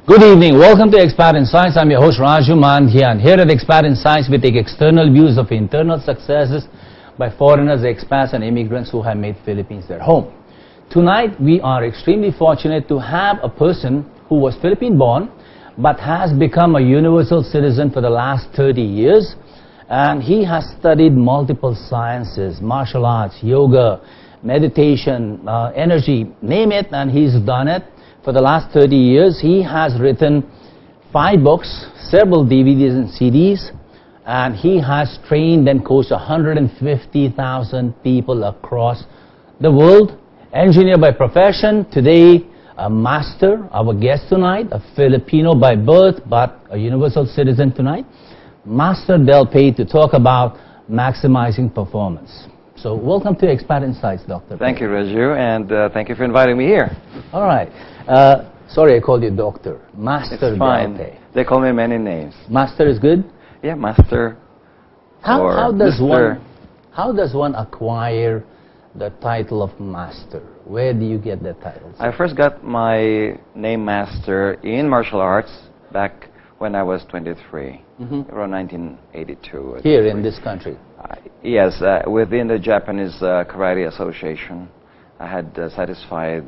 Good evening. Welcome to Expat Insights. I'm your host Raju Mandhyan. Here at Expat Insights, we take external views of internal successes by foreigners, expats and immigrants who have made Philippines their home. Tonight, we are extremely fortunate to have a person who was Philippine-born but has become a universal citizen for the last 30 years. And he has studied multiple sciences, martial arts, yoga, meditation, energy, name it, and he's done it. For the last 30 years, he has written 5 books, several DVDs and CDs, and he has trained and coached 150,000 people across the world. Engineer by profession, today a master, our guest tonight, a Filipino by birth, but a universal citizen tonight, Master Del Pay, to talk about maximizing performance. So welcome to Expat Insights, Dr. Thank you, Raju, and thank you for inviting me here. All right. Sorry, I called you Doctor. Master It's fine. Del Pay. They call me many names. Master is good? Yeah, Master. How does Mr. one acquire the title of Master? Where do you get that title? I first got my name Master in martial arts back when I was 23, around 1982. Here in this country? Yes, within the Japanese Karate Association. I had satisfied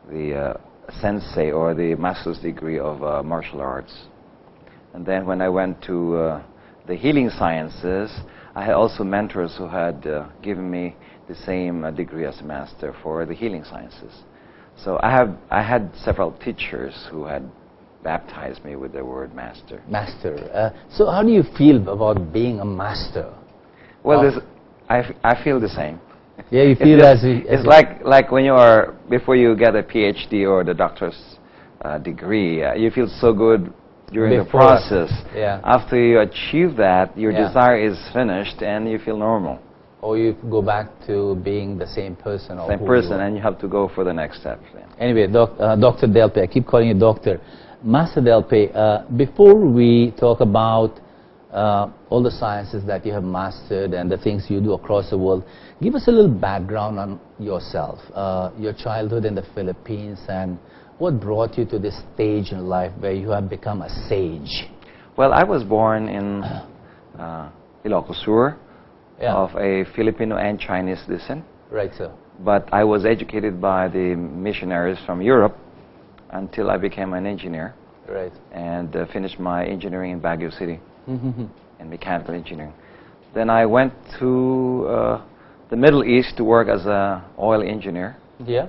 the sensei or the master's degree of martial arts. And then when I went to the healing sciences, I had also mentors who had given me the same degree as a master for the healing sciences. So I had several teachers who had baptized me with the word master. Master. So how do you feel about being a master? Well, I feel the same. Yeah, you feel it's like when you are, before you get a PhD or the doctor's degree, you feel so good during the process. Yeah. After you achieve that, your desire is finished and you feel normal. Or you go back to being the same person. Or same person, and you have to go for the next step. Yeah. Anyway, Dr. Del Pay, I keep calling you Doctor. Master Del Pay, before we talk about all the sciences that you have mastered and the things you do across the world, give us a little background on yourself, your childhood in the Philippines, and what brought you to this stage in life where you have become a sage. Well, I was born in Ilocos Sur, Yeah. of a Filipino and Chinese descent. Right, sir. But I was educated by the missionaries from Europe until I became an engineer. Right. And finished my engineering in Baguio City in mechanical engineering. Then I went to the Middle East to work as an oil engineer. Yeah.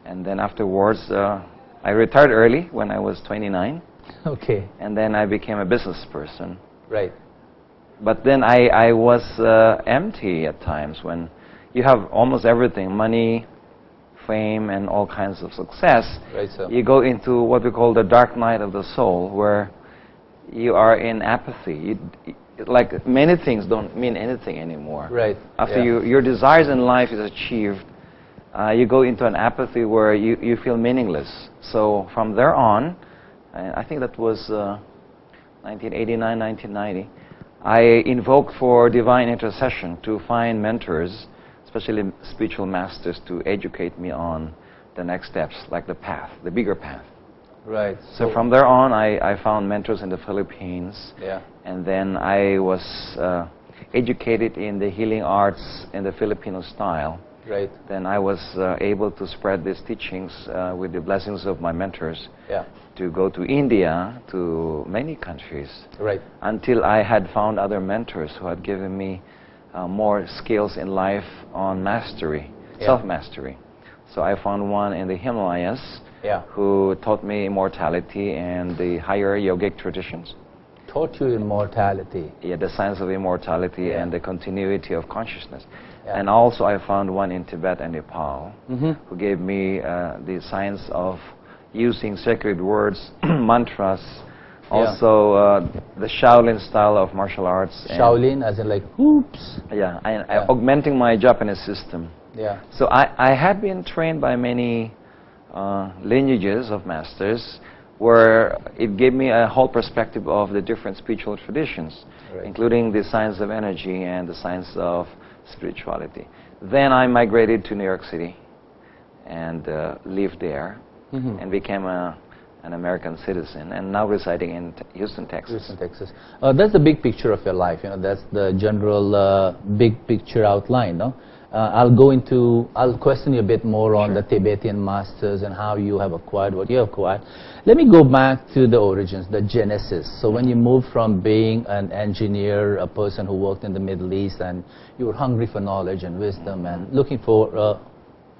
And then afterwards, I retired early when I was 29. Okay. And then I became a business person. Right. But then I was empty at times when you have almost everything, money, fame, and all kinds of success. Right, sir. You go into what we call the dark night of the soul, where you are in apathy. Like many things don't mean anything anymore. Right. After your desires in life is achieved, you go into an apathy where you feel meaningless. So from there on, I think that was 1989, 1990, I invoked for divine intercession to find mentors, especially spiritual masters, to educate me on the next steps, like the path, the bigger path. Right. So from there on, I found mentors in the Philippines. Yeah. And then I was educated in the healing arts in the Filipino style. Right. Then I was able to spread these teachings with the blessings of my mentors. Yeah. To go to India, to many countries. Right. Until I had found other mentors who had given me more skills in life on mastery, self-mastery. So I found one in the Himalayas who taught me immortality and the higher yogic traditions. Taught you immortality. Yeah, the science of immortality and the continuity of consciousness. Yeah. And also I found one in Tibet and Nepal who gave me the science of using sacred words, mantras, also the Shaolin style of martial arts. Shaolin, as in like hoops? Yeah, augmenting my Japanese system. Yeah. So I had been trained by many lineages of masters where it gave me a whole perspective of the different spiritual traditions, including the science of energy and the science of spirituality. Then I migrated to New York City and lived there and became a an American citizen, and now residing in Houston, Texas. Houston, Texas. That's the big picture of your life. You know, that's the general big picture outline. No, I'll question you a bit more on the Tibetan masters and how you have acquired what you have acquired. Let me go back to the origins, the genesis. So when you moved from being an engineer, a person who worked in the Middle East, and you were hungry for knowledge and wisdom and looking for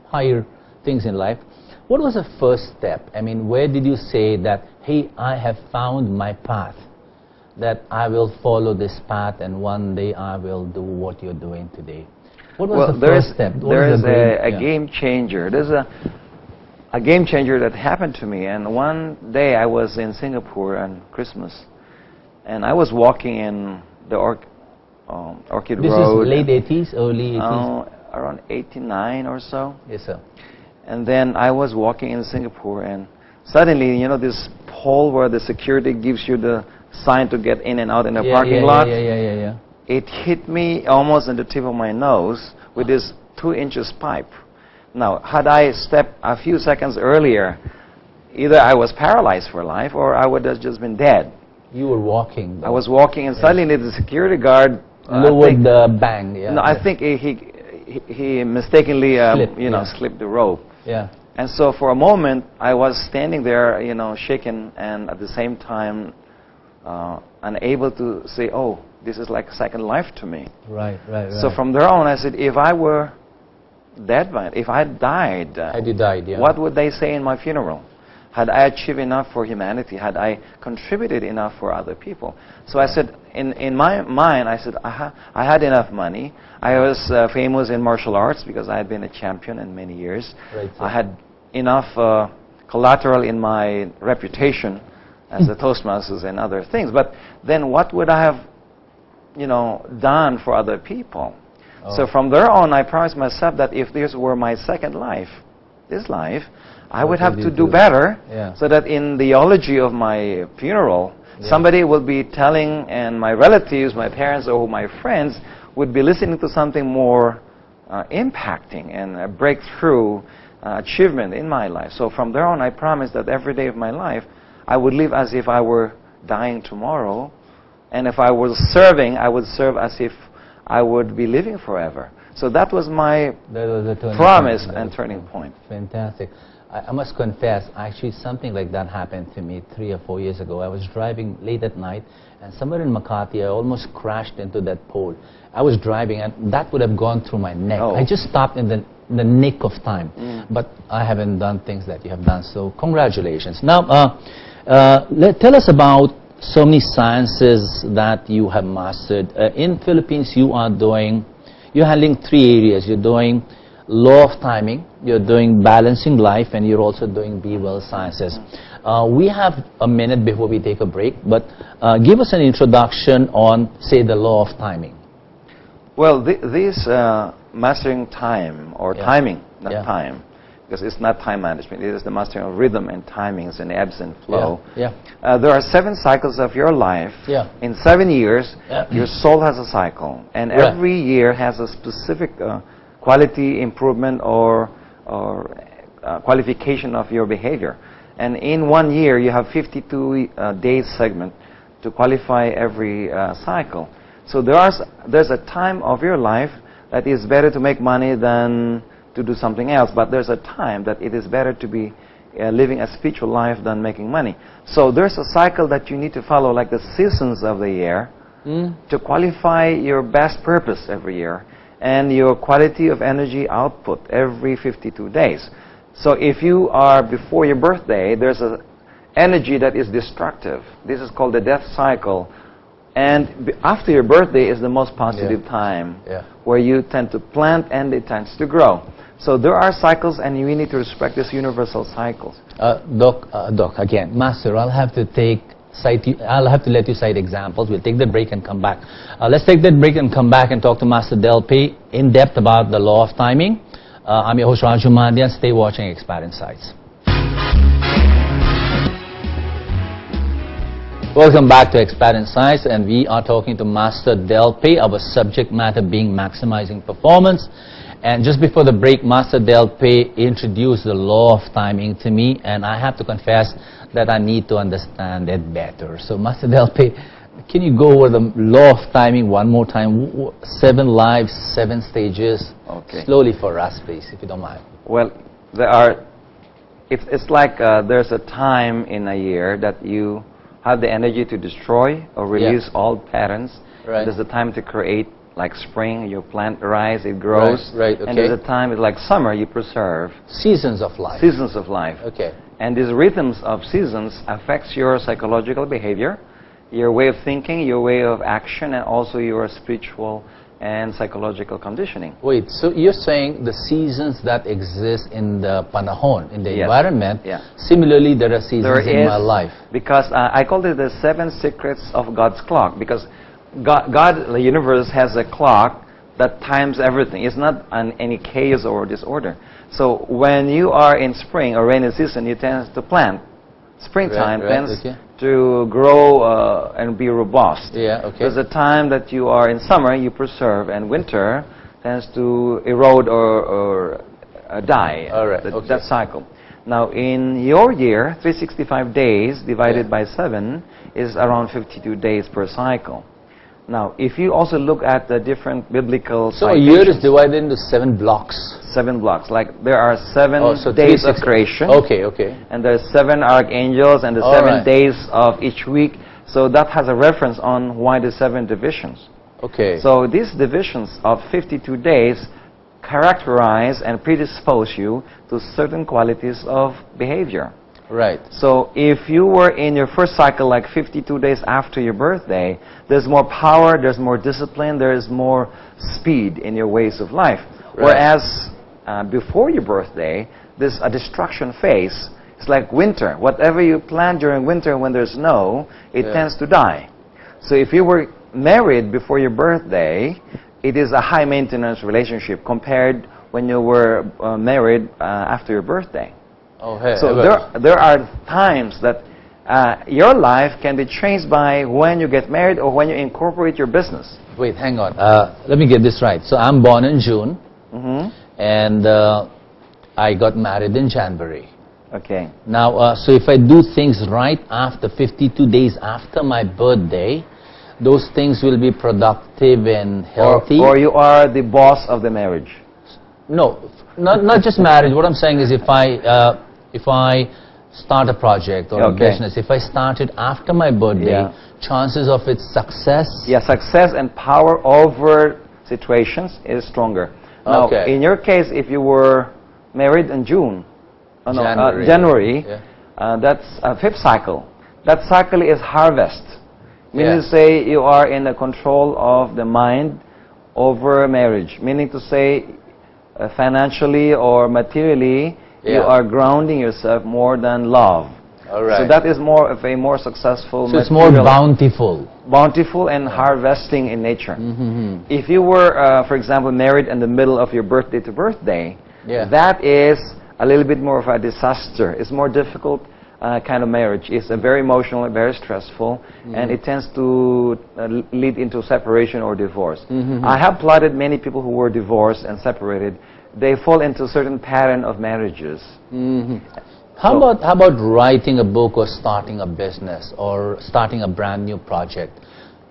higher things in life, what was the first step? I mean, where did you say that, hey, I have found my path, that I will follow this path and one day I will do what you're doing today? What was the first step? There is a game changer. There's a game changer that happened to me. And one day I was in Singapore on Christmas, and I was walking in the Orchid Road. This is late 80s, early 80s? Around 89 or so. Yes, sir. And then I was walking in Singapore, and suddenly, you know, this pole where the security gives you the sign to get in and out in the parking lot. Yeah. It hit me almost on the tip of my nose with this 2-inch pipe. Now, had I stepped a few seconds earlier, either I was paralyzed for life or I would have just been dead. You were walking, though. I was walking, and suddenly the security guard lowered the bang. Yeah. No, I think he mistakenly slipped the rope. Yeah. And so for a moment, I was standing there, you know, shaken, and at the same time unable to say, oh, this is like a second life to me. Right. So from there on, I said, if I were dead, if I had died, had you died, yeah, what would they say in my funeral? Had I achieved enough for humanity? Had I contributed enough for other people? So I said, in my mind, I said, I had enough money. I was famous in martial arts because I had been a champion in many years. Right, I had enough collateral in my reputation as a Toastmasters and other things. But then what would I have, you know, done for other people? Oh. So from there on, I promised myself that if this were my second life, this life, I would have to do better, so that in the eulogy of my funeral, somebody will be telling, and my relatives, my parents, or my friends would be listening to something more impacting and a breakthrough achievement in my life. So from there on, I promised that every day of my life, I would live as if I were dying tomorrow. And if I was serving, I would serve as if I would be living forever. So that was my promise and turning point. Fantastic. I must confess, actually something like that happened to me 3 or 4 years ago. I was driving late at night, and somewhere in Makati, I almost crashed into that pole. I was driving, and that would have gone through my neck. I just stopped in the nick of time. But I haven't done things that you have done, so congratulations. Now, tell us about so many sciences that you have mastered. In Philippines, you're handling 3 areas. You're doing law of timing, you're doing balancing life, and you're also doing Be Well Sciences. We have a minute before we take a break, but give us an introduction on, say, the law of timing. Well, this mastering time, or timing, not time, because it's not time management. It is the mastering of rhythm and timings and ebbs and flow. There are 7 cycles of your life. In 7 years, your soul has a cycle, and every year has a specific quality improvement or qualification of your behavior. And in 1 year, you have 52 days segment to qualify every cycle. So there's a time of your life that is better to make money than to do something else. But there's a time that it is better to be living a spiritual life than making money. So there's a cycle that you need to follow, like the seasons of the year, to qualify your best purpose every year, and your quality of energy output every 52 days. So if you are before your birthday, there's an energy that is destructive. This is called the death cycle. And after your birthday is the most positive time, where you tend to plant and it tends to grow. So there are cycles, and we need to respect these universal cycles. Doc, again, Master, I'll have to let you cite examples. We'll take the break and come back. Let's take that break and come back and talk to Master Del P in depth about the law of timing. I'm your host, Raju Mandhyan. Stay watching Expat Insights. Welcome back to Expat Insights, and we are talking to Master Del P, our subject matter being maximizing performance. And just before the break, Master Delpe introduced the law of timing to me, and I have to confess that I need to understand it better. So Master Delpe, can you go over the law of timing one more time? 7 lives, 7 stages. Okay. Slowly for us, please, if you don't mind. Well, there are. It's like there's a time in a year that you have the energy to destroy or release old patterns. Right. There's a time to create, like spring, you plant rice, it grows. Right, okay. And there's a time, like summer, you preserve. Seasons of life. Seasons of life. Okay. And these rhythms of seasons affects your psychological behavior, your way of thinking, your way of action, and also your spiritual and psychological conditioning. Wait, so you're saying the seasons that exist in the panahon, in the Yes. environment, Yeah. similarly there are seasons in my life. Because I call it the 7 secrets of God's clock, because God, the universe, has a clock that times everything. It's not any chaos or disorder. So when you are in spring or rainy season, you tend to plant. Springtime tends to grow and be robust. Yeah, okay. There's a time that you are in summer, you preserve, and winter tends to erode or die. All right, That cycle. Now, in your year, 365 days divided by 7 is around 52 days per cycle. Now, if you also look at the different biblical So a year is divided into 7 blocks. 7 blocks. Like there are 7 so days of creation. Okay, okay. And there's 7 archangels and the 7 days of each week. So that has a reference on why the 7 divisions. Okay. So these divisions of 52 days characterize and predispose you to certain qualities of behavior. Right. So if you were in your first cycle like 52 days after your birthday, there's more power, there's more discipline, there's more speed in your ways of life. Right. Whereas before your birthday, there's a destruction phase. It's like winter. Whatever you plant during winter when there's snow, it tends to die. So if you were married before your birthday, it is a high maintenance relationship compared when you were married after your birthday. Oh, hey, so there are times that your life can be changed by when you get married or when you incorporate your business. Wait, hang on. Let me get this right. So I'm born in June, and I got married in January. Okay. Now, so if I do things right after 52 days after my birthday, those things will be productive and healthy. Or you are the boss of the marriage. No, not just marriage. What I'm saying is if I start a project or a business, if I start it after my birthday, chances of its success? Yeah, success and power over situations is stronger. Now, in your case, if you were married in January, that's a 5th cycle. That cycle is harvest. Meaning to say you are in the control of the mind over marriage. Meaning to say financially or materially, you are grounding yourself more than love. All right. So that is more of a more successful. So it's more bountiful. Bountiful and harvesting in nature. If you were, for example, married in the middle of your birthday to birthday, that is a little bit more of a disaster. It's more difficult kind of marriage. It's a very emotional, very stressful, and it tends to lead into separation or divorce. I have plotted many people who were divorced and separated. They fall into a certain pattern of marriages. How about writing a book or starting a business or starting a brand new project?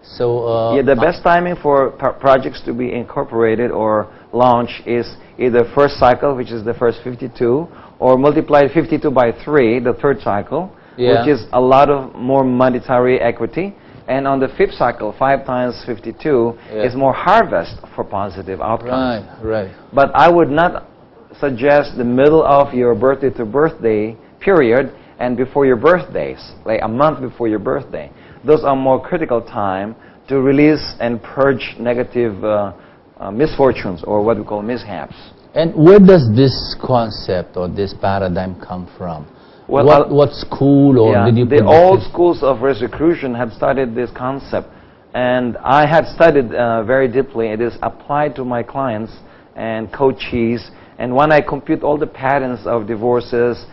So the best timing for projects to be incorporated or launched is either first cycle, which is the first 52, or multiply 52 by 3, the 3rd cycle, which is a lot of more monetary equity. And on the 5th cycle, 5 times 52 is more harvest for positive outcomes. Right. But I would not suggest the middle of your birthday to birthday period and before your birthdays, like a month before your birthday. Those are more critical time to release and purge negative misfortunes or what we call mishaps. And where does this concept or this paradigm come from? Well, what school or did you the old schools of Rosicrucian had studied this concept, and I had studied very deeply. It is applied to my clients and coachees, and when I compute all the patterns of divorces,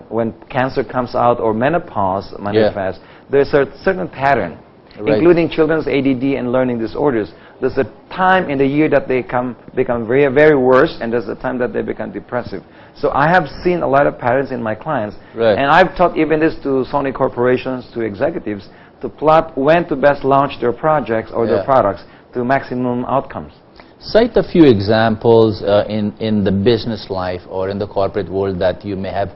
when cancer comes out or menopause manifests, there's a certain pattern. Right. including children's ADD and learning disorders. There's a time in the year that they become very, very worse, and there's a time that they become depressive. So I have seen a lot of patterns in my clients, Right. and I've taught even this to Sony corporations, to executives, to plot when to best launch their projects or their products to maximum outcomes. Cite a few examples in the business life or in the corporate world that you may have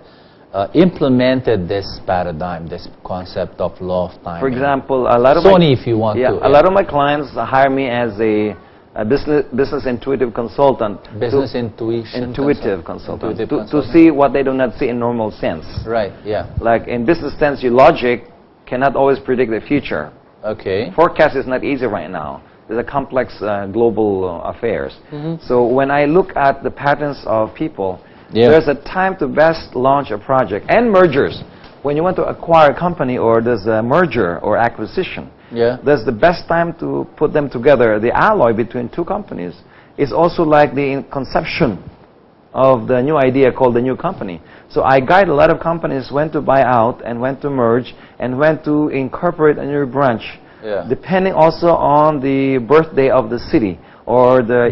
implemented this paradigm, this concept of law of timing. For example, a lot of Sony, if you want to. a lot of my clients hire me as a business intuitive consultant. Business intuitive consultant. To see what they do not see in normal sense. Right, yeah. Like in business sense, your logic cannot always predict the future. Okay. Forecast is not easy right now. There's a complex global affairs. So when I look at the patterns of people, there's a time to best launch a project. And mergers. When you want to acquire a company or there's a merger or acquisition, there's the best time to put them together. The alloy between two companies is also like the conception of the new idea called the new company. So I guide a lot of companies when to buy out and when to merge and when to incorporate a new branch, depending also on the birthday of the city or the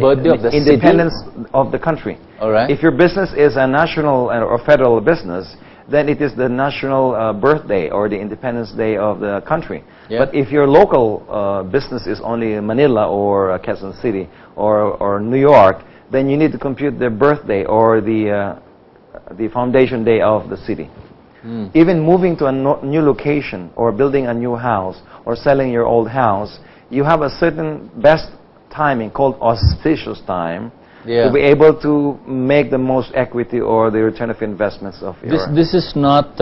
independence of the country. All right. If your business is a national or federal business, then it is the national birthday or the independence day of the country. But if your local business is only Manila or Quezon City or New York, then you need to compute the birthday or the foundation day of the city. Even moving to a new location or building a new house or selling your old house, you have a certain best timing called auspicious time to be able to make the most equity or the return of investments of your... This is not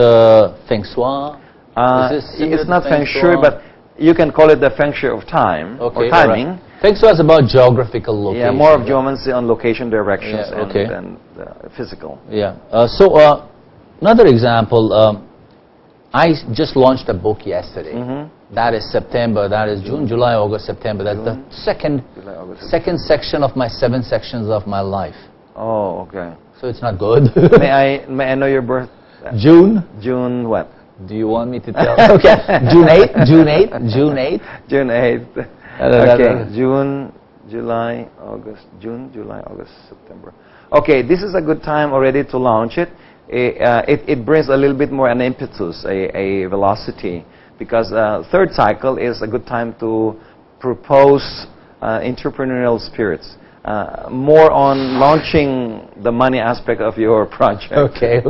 Feng Shui? It's not Feng Shui, but you can call it the Feng Shui of time or timing. Right. Feng Shui is about geographical location. Yeah, more of geomancy on location, directions, and physical. Yeah. So another example, I just launched a book yesterday. That is September, that is June, July, August, September. That's the second section of my 7 sections of my life. Oh, okay. So it's not good. May I know your birth? June. June what? Do you want me to tell? Okay. June 8th, June 8th, June 8th. June 8th. Okay, June, July, August, June, July, August, September. Okay, this is a good time already to launch it. It brings a little bit more an impetus, a velocity, because third cycle is a good time to propose entrepreneurial spirits. More on launching the money aspect of your project. Okay.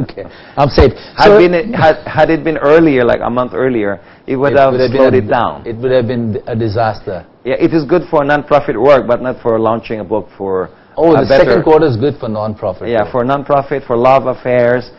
I'm safe. Had it been earlier, like a month earlier, it would have slowed it down. It would have been a disaster. Yeah, it is good for non-profit work, but not for launching a book for... Oh, the second quarter is good for non-profit. Yeah, for non-profit, for love affairs,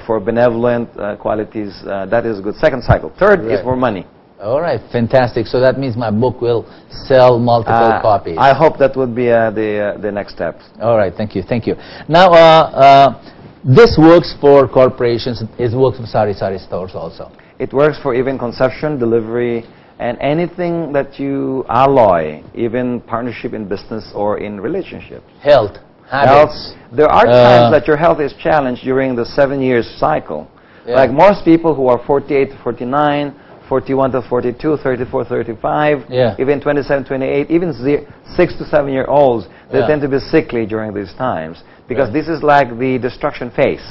for benevolent qualities. That is good. Second cycle. Third is for money. All right, fantastic. So that means my book will sell multiple copies. I hope that would be the next step. All right, thank you. Now, this works for corporations. It works for sari stores also. It works for even conception, delivery, and anything that you alloy, even partnership in business or in relationships. Health, habits. There are times that your health is challenged during the 7 years cycle. Like most people who are 48 to 49, 41 to 42, 34, 35, even 27, 28, even 6 to 7 year olds, they tend to be sickly during these times because this is like the destruction phase.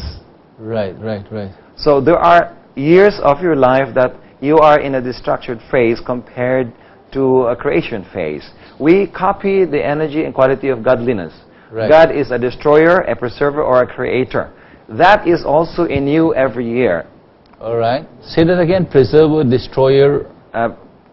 Right. So there are years of your life that you are in a destruction phase compared to a creation phase. We copy the energy and quality of godliness. God is a destroyer, a preserver, or a creator. That is also in you every year. All right. Say that again. Preserver, destroyer,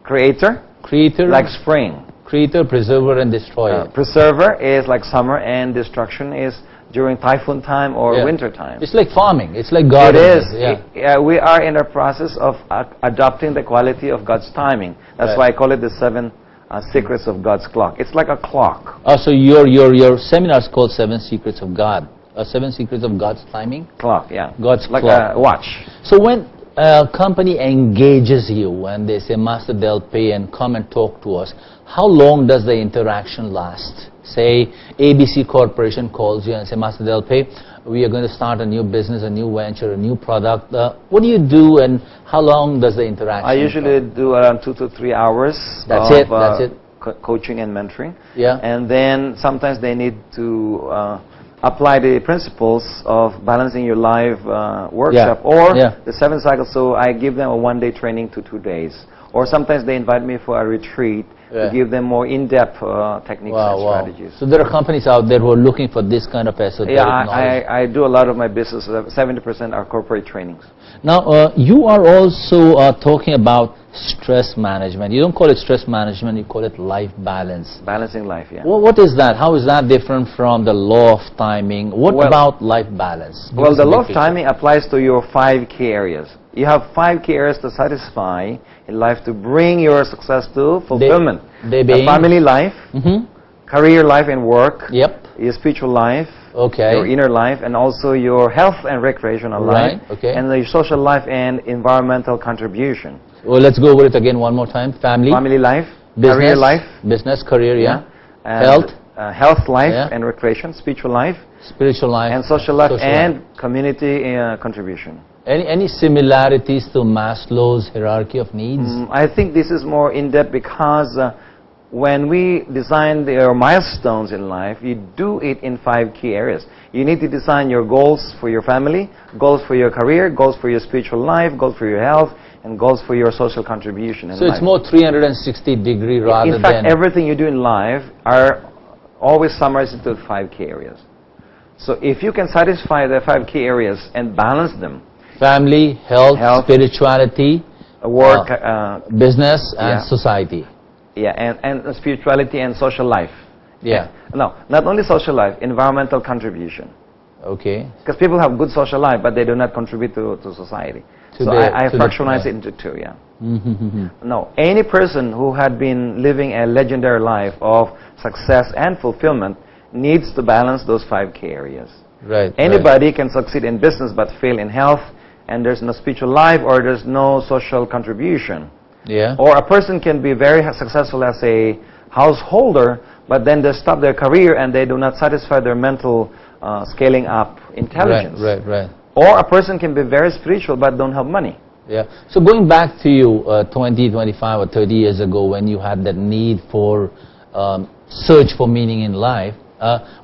creator. Creator. Like spring. Creator, preserver, and destroyer. Preserver is like summer, and destruction is during typhoon time or winter time. It's like farming. It's like gardening. It is. We are in a process of adopting the quality of God's timing. That's why I call it the 7 secrets of God's clock. It's like a clock. Oh, so your seminar is called 7 Secrets of God. 7 Secrets of God's timing? Clock, yeah. God's clock. Like a watch. So when a company engages you and they say, Master, they'll pay and come and talk to us, how long does the interaction last? say ABC Corporation calls you and say, Master Delpe, we are going to start a new business, a new venture, a new product. What do you do and how long does the interaction I usually do around 2 to 3 hours That's of it, that's it. Coaching and mentoring. Yeah. And then sometimes they need to apply the principles of balancing your life workshop or the 7 cycles. So I give them a 1-day training to 2 days. Or sometimes they invite me for a retreat to give them more in-depth techniques and strategies. So there are companies out there who are looking for this kind of esoteric knowledge. I do a lot of my business. 70% are corporate trainings. Now, you are also talking about stress management. You don't call it stress management, you call it life balance. Balancing life, yeah. Well, what is that? How is that different from the law of timing? What about life balance? Well, the law of timing applies to your 5 key areas. You have 5 key areas to satisfy in life to bring your success to fulfillment. They being family life, career life and work, your spiritual life, your inner life, and also your health and recreational life, and your social life and environmental contribution. Well, let's go over it again one more time. Family life, business, career life, business, career, health, health life and recreation, spiritual life, and social life, and community contribution. Any similarities to Maslow's hierarchy of needs? I think this is more in-depth because when we design your milestones in life, you do it in 5 key areas. You need to design your goals for your family, goals for your career, goals for your spiritual life, goals for your health, and goals for your social contribution in life. So it's more 360-degree rather than... In fact, everything you do in life are always summarized into 5 key areas. So if you can satisfy the 5 key areas and balance them, family, health, spirituality, work, business, and society. And spirituality and social life. No, not only social life, environmental contribution. Because people have good social life, but they do not contribute to society. So I fractionalize it into 2, No, any person who had been living a legendary life of success and fulfillment needs to balance those 5 key areas. Anybody can succeed in business but fail in health, and there's no spiritual life or there's no social contribution. Or a person can be very successful as a householder, but then they stop their career and they do not satisfy their mental scaling up intelligence. Or a person can be very spiritual but don't have money. So going back to you 20, 25 or 30 years ago when you had that need for search for meaning in life,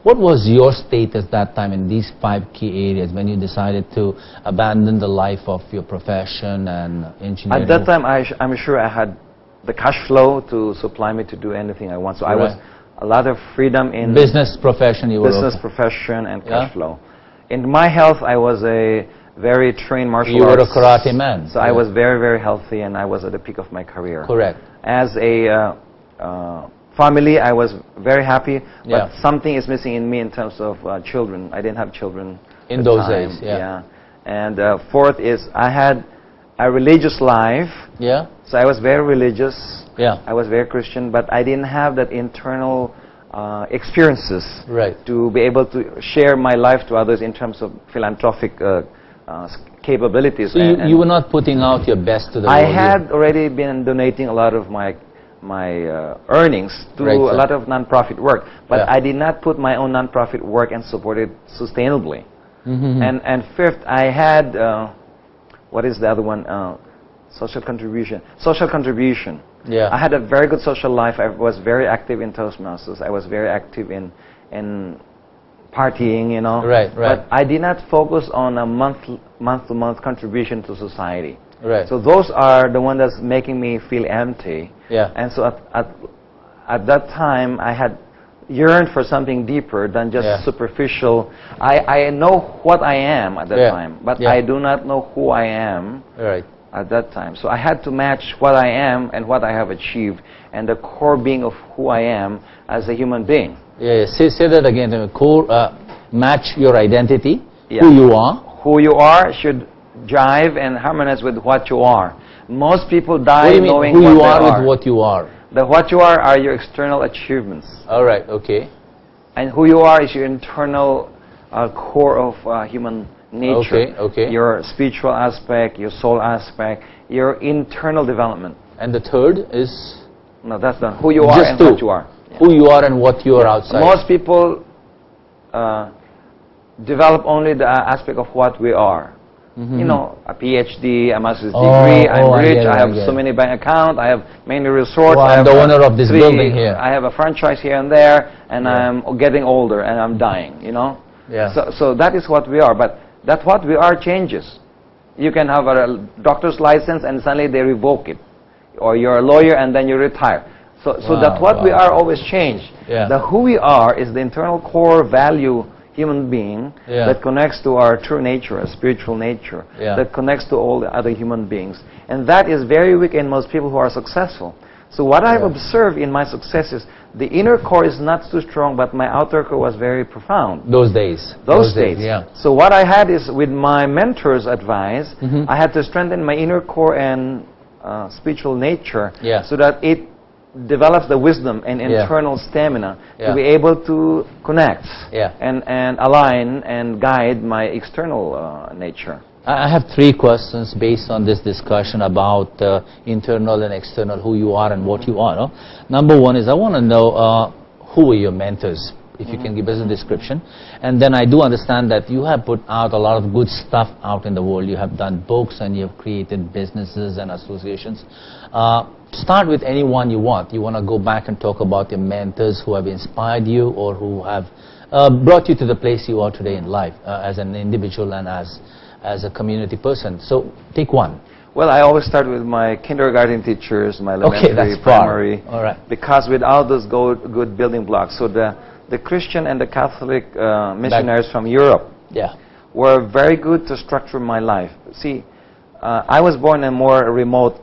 what was your status that time in these 5 key areas when you decided to abandon the life of your profession and engineering? At that time, I'm sure I had the cash flow to supply me to do anything I want. So I was a lot of freedom in business profession. Business profession and cash flow. In my health, I was a very trained martial arts. You were a karate man. So I was very, very healthy, and I was at the peak of my career. As a family, I was very happy, but something is missing in me in terms of children. I didn't have children in those days. And fourth is I had a religious life. So I was very religious. I was very Christian, but I didn't have that internal experiences to be able to share my life to others in terms of philanthropic capabilities. So you were not putting out your best to the world. I had already been donating a lot of my earnings to a lot of non-profit work, but I did not put my own non-profit work and support it sustainably. And fifth, I had what is the other one? Social contribution. I had a very good social life. I was very active in Toastmasters. I was very active in partying, you know. But I did not focus on a month-to-month contribution to society. So those are the ones that's making me feel empty. And so at that time, I had yearned for something deeper than just superficial. I know what I am at that time, but I do not know who I am at that time. So I had to match what I am and what I have achieved and the core being of who I am as a human being. Say that again. Core, match your identity, who you are. Who you are should jive and harmonize with what you are. Most people die knowing who what you they are with what you are. The what you are your external achievements. And who you are is your internal core of human nature. Your spiritual aspect, your soul aspect, your internal development. And the third is? No, that's not who you are and what you are. who you are and what you are outside. Most people develop only the aspect of what we are. You know, a PhD, a master's degree, I'm rich, I have so many bank accounts, I have many resorts. Well, I'm the owner of this building here. I have a franchise here and there, and I'm getting older and I'm dying, you know. So that is what we are, but that what we are changes. You can have a doctor's license and suddenly they revoke it. Or you're a lawyer and then you retire. So that what we are always change. The who we are is the internal core value human being that connects to our true nature, a spiritual nature, that connects to all the other human beings. And that is very weak in most people who are successful. So what I've observed in my success is the inner core is not too strong, but my outer core was very profound. Those days. Those days. So what I had is, with my mentor's advice, I had to strengthen my inner core and spiritual nature so that it develops the wisdom and internal stamina to be able to connect and align and guide my external nature. I have 3 questions based on this discussion about internal and external, who you are and what you are. No? Number 1 is I want to know who were your mentors, if you can give us a description. And then I do understand that you have put out a lot of good stuff out in the world. You have done books and you have created businesses and associations. Start with anyone you want. You want to go back and talk about your mentors who have inspired you or who have brought you to the place you are today in life as an individual and as a community person. So take one. Well, I always start with my kindergarten teachers, my elementary, primary, because without those good building blocks. So the Christian and the Catholic missionaries from Europe were very good to structure my life. See, I was born in a more remote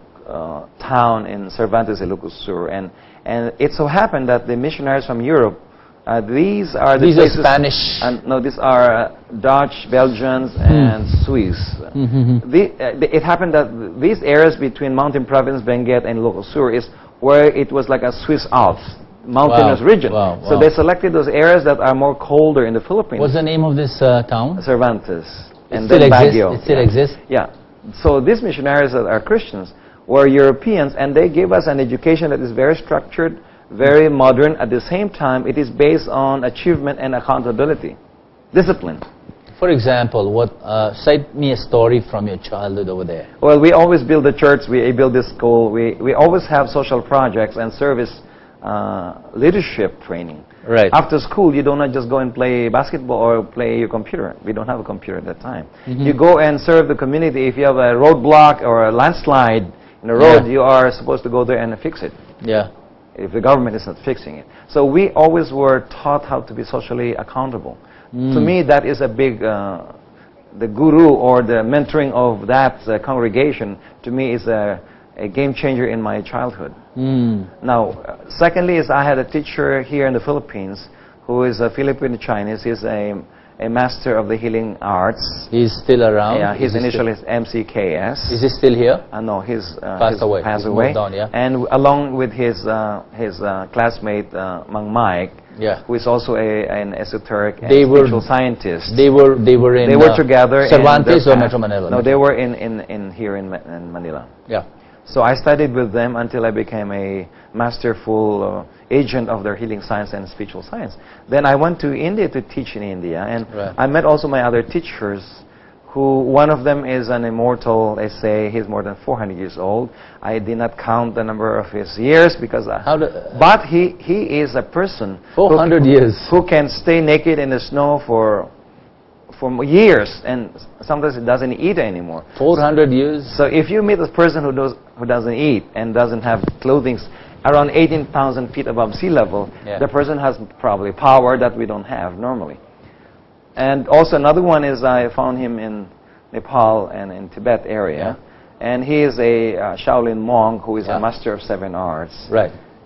town in Cervantes, Ilocos Sur, and it so happened that the missionaries from Europe, these are Spanish. No, these are Dutch, Belgians, and Swiss. It happened that these areas between Mountain Province, Benguet, and Ilocos Sur is where it was like a Swiss Alps, mountainous region. So they selected those areas that are more colder in the Philippines. What's the name of this town? Cervantes. And then Baguio. It still exists? Yeah. So these missionaries that are Christians were Europeans, and they gave us an education that is very structured, very modern. At the same time, it is based on achievement and accountability, discipline. For example, cite me a story from your childhood over there. Well, we always build a church, we build a school, we always have social projects and service leadership training. After school, you don't just go and play basketball or play your computer. We don't have a computer at that time. You go and serve the community. If you have a roadblock or a landslide in the road, you are supposed to go there and fix it. If the government is not fixing it. So we always were taught how to be socially accountable. To me, that is a big, the guru or the mentoring of that congregation, to me, is a game changer in my childhood. Now, secondly, is I had a teacher here in the Philippines who is a Filipino Chinese. He's a master of the healing arts. He's still around? Yeah, his initial is MCKS. Is he still here? No, he's passed away. Moved on, and along with his classmate Mang Mike, who is also an esoteric and spiritual scientist. They were together. Cervantes or Metro Manila? No, they were here in Manila. So I studied with them until I became a masterful agent of their healing science and spiritual science. Then I went to India to teach in India, and I met also my other teachers, who one of them is an immortal. They say he's more than 400 years old. I did not count the number of his years because, but he is a person 400 years who can stay naked in the snow for years, and sometimes he doesn't eat anymore. 400 years. So if you meet a person who doesn't eat and doesn't have clothing around 18,000 feet above sea level, the person has probably power that we don't have normally. And also another one is I found him in Nepal and in Tibet area, and he is a Shaolin monk who is a master of 7 arts.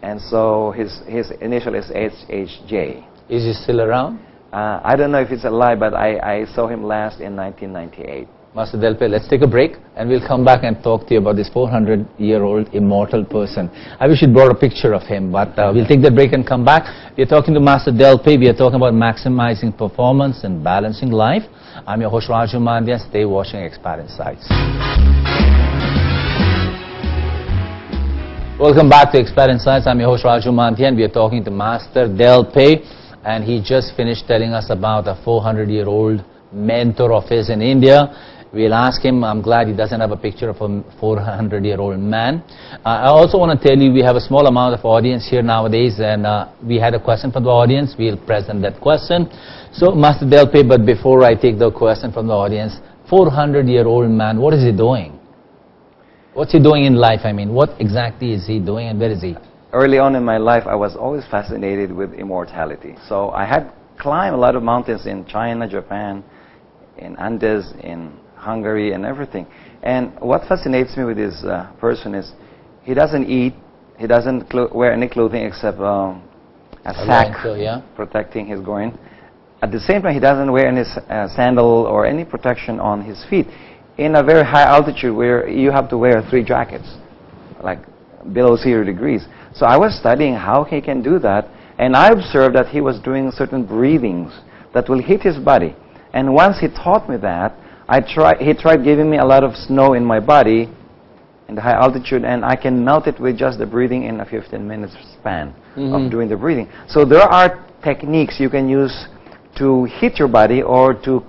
And so his initial is HHJ. Is he still around? I don't know if it's alive, but I saw him last in 1998. Master Delpe, let's take a break and we'll come back and talk to you about this 400-year-old immortal person. I wish you'd brought a picture of him, but we'll take the break and come back. We're talking to Master Delpe. We are talking about maximizing performance and balancing life. I'm your host, Raju Mandhyan. Stay watching Expat Insights. Welcome back to Expat Insights. I'm your host Raju Mandhyan. We are talking to Master Del Pei, and he just finished telling us about a 400-year-old mentor of his in India. We'll ask him. I'm glad he doesn't have a picture of a 400-year-old man. I also want to tell you we have a small amount of audience here nowadays, and we had a question from the audience. We'll present that question. So, Master Del Pei, but before I take the question from the audience, 400-year-old man, what is he doing? What's he doing in life? I mean, what exactly is he doing, and where is he? Early on in my life, I was always fascinated with immortality. So I had climbed a lot of mountains in China, Japan, in Andes, in Hungary, and everything. And what fascinates me with this person is he doesn't eat, he doesn't wear any clothing except a sack protecting his groin. At the same time, he doesn't wear any sandal or any protection on his feet. In a very high altitude where you have to wear 3 jackets, like below 0 degrees. So I was studying how he can do that, and I observed that he was doing certain breathings that will hit his body. And once he taught me that, he tried giving me a lot of snow in my body in the high altitude, and I can melt it with just the breathing in a 15 minutes span of doing the breathing. So there are techniques you can use to hit your body or to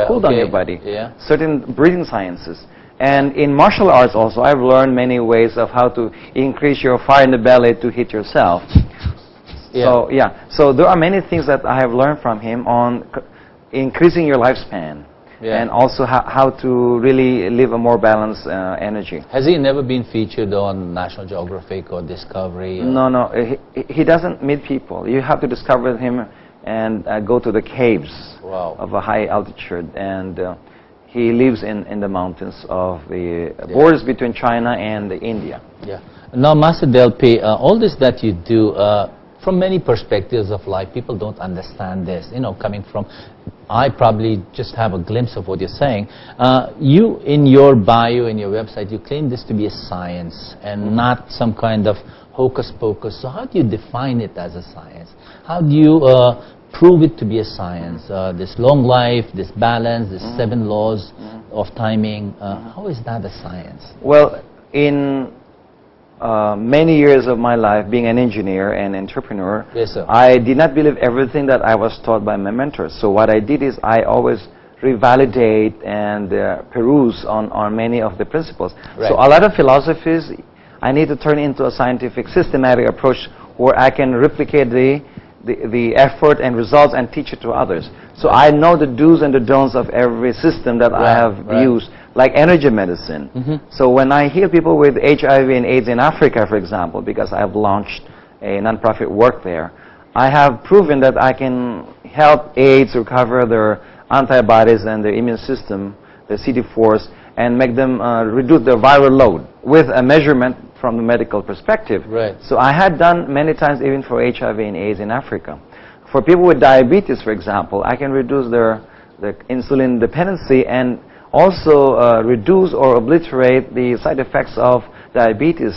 cool down your body. Certain breathing sciences. And in martial arts also, I've learned many ways of how to increase your fire in the belly to hit yourself. So there are many things that I have learned from him on increasing your lifespan. And also how to really live a more balanced energy. Has he never been featured on National Geographic or Discovery? No. He doesn't meet people. You have to discover him and go to the caves of a high altitude. And he lives in the mountains of the borders between China and India. Now, Master Del Pei, all this that you do, from many perspectives of life, people don't understand this. You know, coming from, I probably just have a glimpse of what you're saying. You, in your bio, in your website, you claim this to be a science and not some kind of hocus pocus. So how do you define it as a science? How do you prove it to be a science? This long life, this balance, this 7 laws of timing, how is that a science? Well, in many years of my life being an engineer and entrepreneur, I did not believe everything that I was taught by my mentors. So what I did is I always revalidate and peruse on many of the principles. So a lot of philosophies I need to turn into a scientific systematic approach where I can replicate the effort and results and teach it to others. So I know the do's and the don'ts of every system that I have used, like energy medicine. So when I heal people with HIV and AIDS in Africa, for example, because I have launched a nonprofit work there, I have proven that I can help AIDS recover their antibodies and their immune system, the CD4s, and make them reduce their viral load with a measurement from the medical perspective. So I had done many times even for HIV and AIDS in Africa. For people with diabetes, for example, I can reduce their insulin dependency and also reduce or obliterate the side effects of diabetes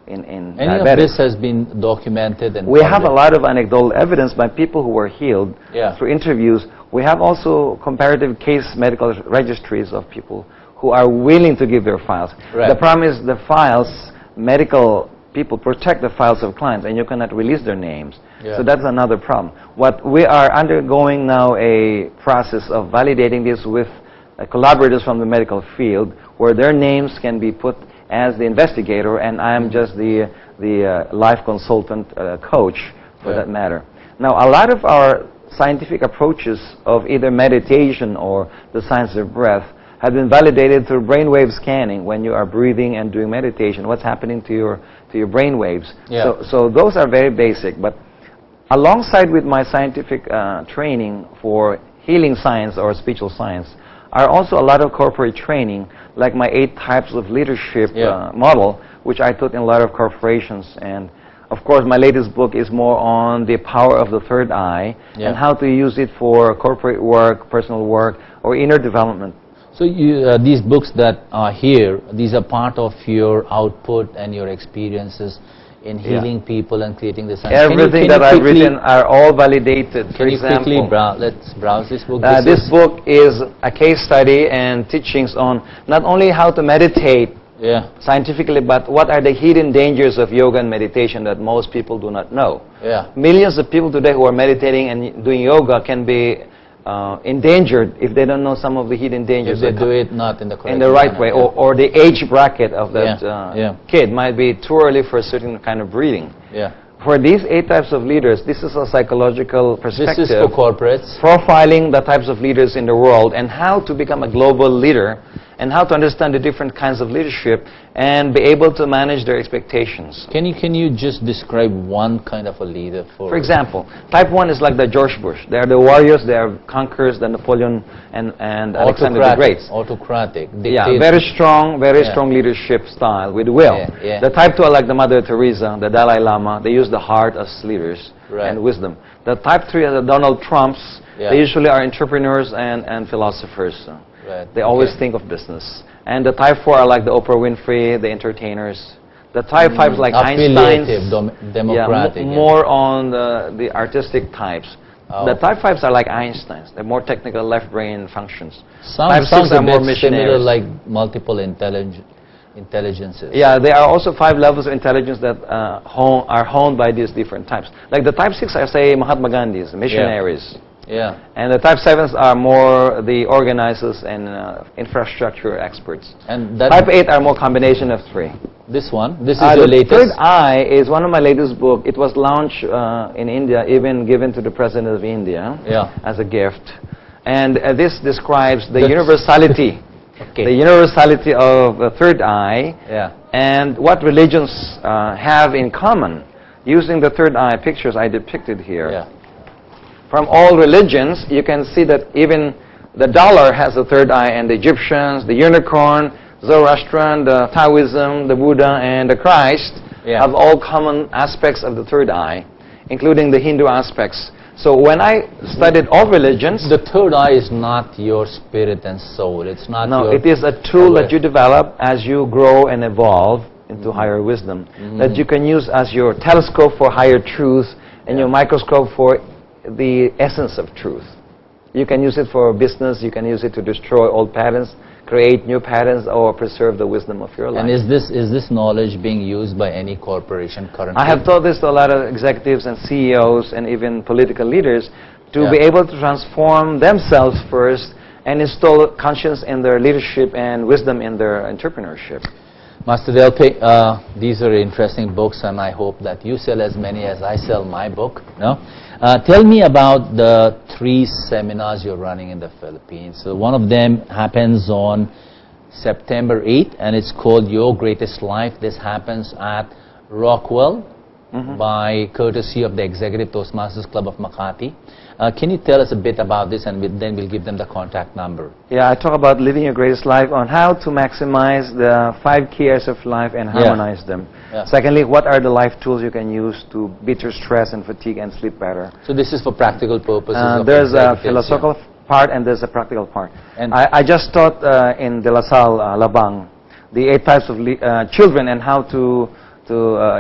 in Any diabetics. of this has been documented? And we have a lot of anecdotal evidence by people who were healed through interviews. We have also comparative case medical registries of people who are willing to give their files. The problem is the files, medical people protect the files of clients and you cannot release their names. So that's another problem. What we are undergoing now a process of validating this with collaborators from the medical field where their names can be put as the investigator and I am just the life consultant coach for that matter. Now a lot of our scientific approaches of either meditation or the science of breath have been validated through brainwave scanning when you are breathing and doing meditation, what's happening to your brain waves. So those are very basic, but alongside with my scientific training for healing science or spiritual science are also a lot of corporate training, like my 8 types of leadership model, which I taught in a lot of corporations. And of course, my latest book is more on the power of the third eye and how to use it for corporate work, personal work, or inner development. So these books that are here, these are part of your output and your experiences in healing people and creating the science. Everything that I've written are all validated. Can you quickly let's browse this book? This book is a case study and teachings on not only how to meditate Yeah. scientifically, but what are the hidden dangers of yoga and meditation that most people do not know? Yeah. Millions of people today who are meditating and doing yoga can be endangered if they don't know some of the hidden dangers. If they do it not in the correct in the right manner, way, yeah. or the age bracket of that Yeah. kid might be too early for a certain kind of breathing. Yeah. For these 8 types of leaders, this is a psychological perspective. This is for corporates. Profiling the types of leaders in the world and how to become a global leader and how to understand the different kinds of leadership and be able to manage their expectations. Can you just describe one kind of a leader For example, type 1 is like the George Bush. They are the warriors, they are conquerors, the Napoleon and Alexander the Great. Autocratic. Yeah, very strong leadership style with will. Yeah. The type 2 are like the Mother Teresa, the Dalai Lama. They use the heart as leaders and wisdom. The type 3 are the Donald Trumps. They usually are entrepreneurs and philosophers. They always think of business. And the type 4 are like the Oprah Winfrey, the entertainers. The type 5 is like Einstein's. Democratic. More on the artistic types. The type 5s are like Einstein's. They're more technical left brain functions. Type 6 are more missionaries. Similar like multiple intelligences. Yeah, there are also 5 levels of intelligence that are honed by these different types. Like the type 6 are, say, Mahatma Gandhis, missionaries. Yeah. And the type 7s are more the organizers and infrastructure experts. And that type 8 are more combination of 3. This is your latest? Third Eye is one of my latest books. It was launched in India, even given to the President of India as a gift. And this describes the universality. The universality of the third eye and what religions have in common. Using the third eye pictures I depicted here. From all religions, you can see that even the dollar has a third eye, and the Egyptians, the unicorn, Zoroastrian, the Taoism, the Buddha, and the Christ have all common aspects of the third eye, including the Hindu aspects. So when I studied all religions... The third eye is not your spirit and soul. It's not it is a tool that you develop as you grow and evolve into higher wisdom, that you can use as your telescope for higher truth and your microscope for the essence of truth. You can use it for business, you can use it to destroy old patterns, create new patterns, or preserve the wisdom of your life. And is this knowledge being used by any corporation currently? I have taught this to a lot of executives and CEOs and even political leaders to be able to transform themselves first and install conscience in their leadership and wisdom in their entrepreneurship. Master Delpe, these are interesting books, and I hope that you sell as many as I sell my book. No? Tell me about the 3 seminars you're running in the Philippines. So one of them happens on September 8th, and it's called Your Greatest Life. This happens at Rockwell by courtesy of the Executive Toastmasters Club of Makati. Can you tell us a bit about this, and then we'll give them the contact number? Yeah, I talk about living your greatest life on how to maximize the 5 key areas of life and harmonize them. Secondly, what are the life tools you can use to beat your stress and fatigue and sleep better? So this is for practical purposes. There's a philosophical part and there's a practical part. And I just taught in De La Salle, Labang, the 8 types of children and how to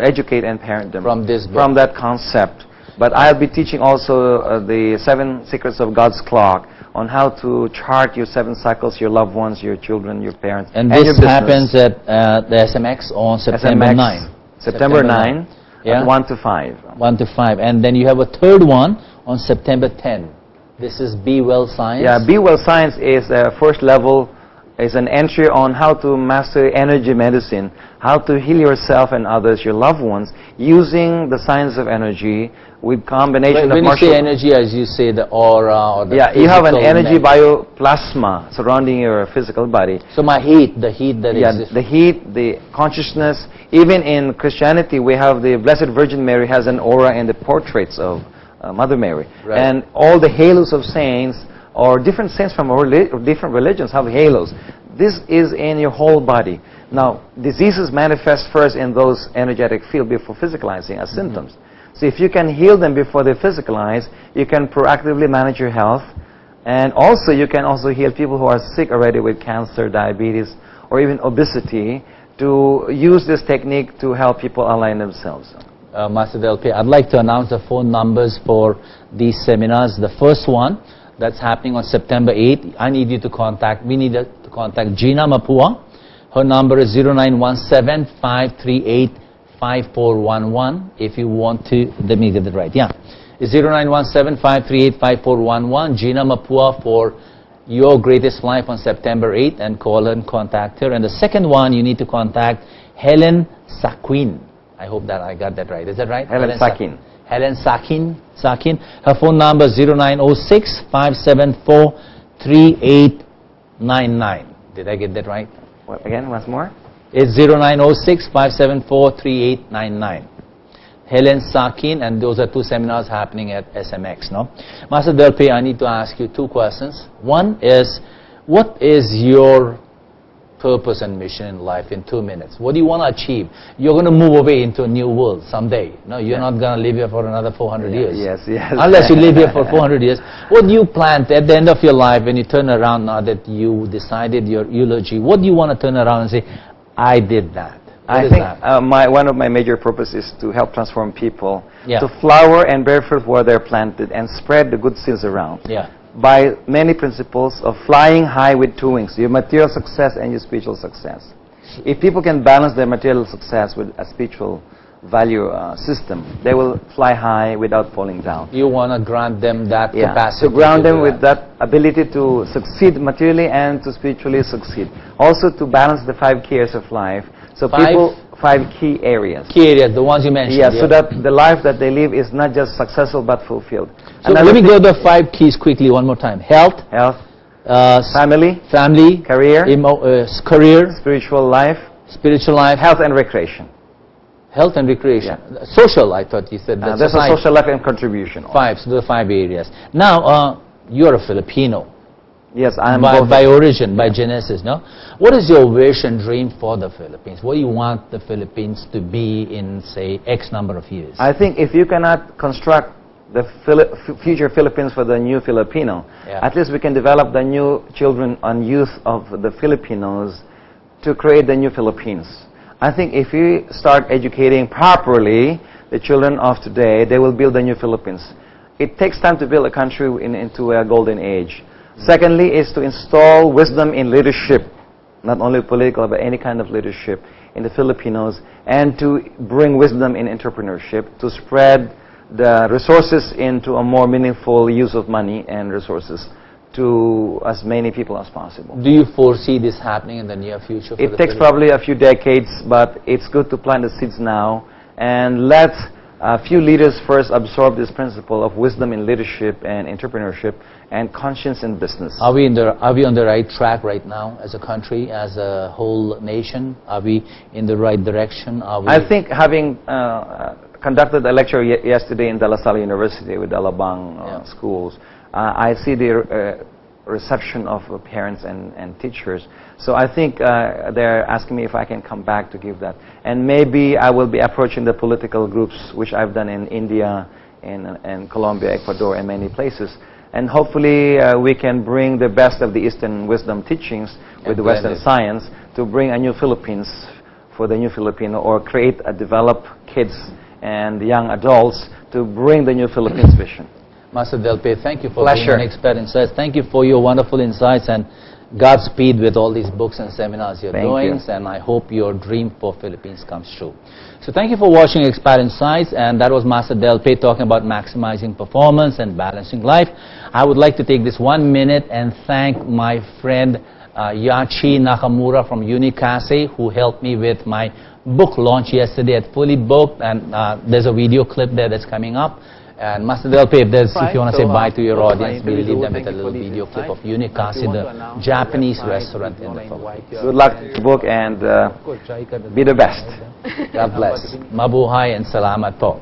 educate and parent them. From this book. From that concept. But I'll be teaching also the 7 secrets of God's clock on how to chart your 7 cycles, your loved ones, your children, your parents, and this happens at the SMX on September 9. September 9, at 1 to 5. 1 to 5. And then you have a third one on September 10. This is Be Well Science. Yeah, Be Well Science is first level, is an entry on how to master energy medicine, how to heal yourself and others, your loved ones, using the science of energy with combination of martial... When you say energy, as you say, the aura or the you have an energy bioplasma surrounding your physical body. So the heat that exists. The heat, the consciousness. Even in Christianity, we have the Blessed Virgin Mary has an aura in the portraits of Mother Mary. And all the halos of saints, or different saints from different religions have halos. This is in your whole body. Now, diseases manifest first in those energetic fields before physicalizing as symptoms. So if you can heal them before they physicalize, you can proactively manage your health. And also, you can also heal people who are sick already with cancer, diabetes, or even obesity, to use this technique to help people align themselves. Master Delpe, I'd like to announce the phone numbers for these seminars. The first one, that's happening on September 8th. We need to contact Gina Mapua Her number is 0917-538-5411. If you want to, let me get it right. Yeah, it's 0917-538-5411. Gina Mapua for Your Greatest Life on September 8th, and call her and contact her. And the second one, you need to contact Helen Saquin. I hope that I got that right. Is that right? Helen Saquin. Helen Saquin. Her phone number is 0906-574-3899. Did I get that right? What, again, once more? It's 0906-574-3899. Helen Saquin, and those are two seminars happening at SMX, no? Master Delpe, I need to ask you two questions. One is, what is your purpose and mission in life in 2 minutes? What do you want to achieve? You're going to move away into a new world someday. No, you're not going to live here for another 400 years. Yes. Unless you live here for 400 years. What do you plan at the end of your life when you turn around now that you decided your eulogy? What do you want to turn around and say, I did that? I think one of my major purposes is to help transform people to Yeah. flower and bear fruit where they're planted and spread the good seeds around. Yeah. By many principles of flying high with two wings, your material success and your spiritual success. If people can balance their material success with a spiritual value system, they will fly high without falling down. You want to grant them that capacity. To ground them with that ability to succeed materially and to spiritually succeed. Also to balance the 5 key areas of life. So people, 5 key areas. Key areas, the ones you mentioned. Yeah, so that the life that they live is not just successful but fulfilled. So let me go to the 5 keys quickly one more time. Health, family, career, career, spiritual life, health and recreation. Health and recreation. Social, I thought you said. That's a social life and contribution. 5, so the 5 areas. Now, you're a Filipino. Yes, I am by origin, by genesis, no? What is your wish and dream for the Philippines? What do you want the Philippines to be in, say, X number of years? I think if you cannot construct the future Philippines for the new Filipino, at least we can develop the new children and youth of the Filipinos to create the new Philippines. I think if we start educating properly the children of today, they will build the new Philippines. It takes time to build a country into a golden age. Secondly is to install wisdom in leadership, not only political but any kind of leadership in the Filipinos, and to bring wisdom in entrepreneurship, to spread the resources into a more meaningful use of money and resources to as many people as possible. Do you foresee this happening in the near future? It takes probably a few decades, but it's good to plant the seeds now and let a few leaders first absorb this principle of wisdom in leadership and entrepreneurship and conscience in business. Are we on the right track right now as a country, as a whole nation? Are we in the right direction? I think having conducted a lecture yesterday in De La Salle University with Alabang schools, I see the reception of parents and teachers. So I think they're asking me if I can come back to give that. And maybe I will be approaching the political groups, which I've done in India, in Colombia, Ecuador, and many places. And hopefully we can bring the best of the Eastern wisdom teachings with the Western science to bring a new Philippines for the new Filipino, or create a developed kids and young adults to bring the new Philippines vision. Master Delpe, thank you for being an Expat Insights. Thank you for your wonderful insights, and Godspeed with all these books and seminars you're doing. And I hope your dream for Philippines comes true. So thank you for watching Expat Insights, and that was Master Delpe talking about maximizing performance and balancing life. I would like to take this 1 minute and thank my friend Yachi Nakamura from Unicase, who helped me with my book launch yesterday at Fully Booked, and there's a video clip there that's coming up. And Master Delpe, if you want to say bye to your audience, we'll leave them with a little video clip of Unicase, the Japanese restaurant in the Philippines. Good luck to the book, and be the best. God bless. Mabuhay and salamat po.